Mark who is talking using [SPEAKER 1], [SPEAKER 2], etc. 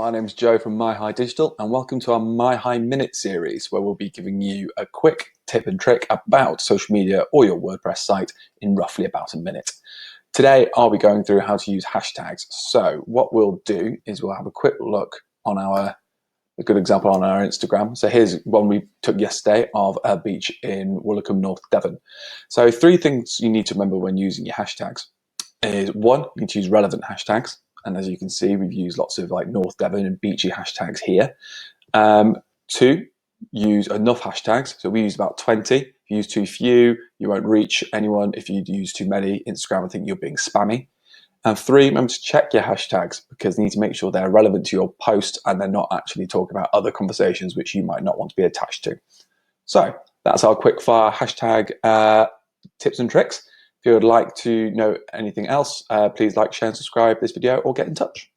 [SPEAKER 1] My name's Joe from MyHigh Digital, and welcome to our MyHigh Minute series, where we'll be giving you a quick tip and trick about social media or your WordPress site in roughly about a minute. Today, I'll be going through how to use hashtags. So what we'll do is we'll have a quick look on a good example on our Instagram. So here's one we took yesterday of a beach in Woolacombe, North Devon. So 3 things you need to remember when using your hashtags is 1, you need to use relevant hashtags. And as you can see, we've used lots of like North Devon and beachy hashtags here. 2, use enough hashtags. So we use about 20. If you use too few, you won't reach anyone. If you use too many, Instagram will think you're being spammy. And 3, remember to check your hashtags because you need to make sure they're relevant to your post and they're not actually talking about other conversations which you might not want to be attached to. So that's our quick fire hashtag tips and tricks. If you would like to know anything else, please like, share, and subscribe this video or get in touch.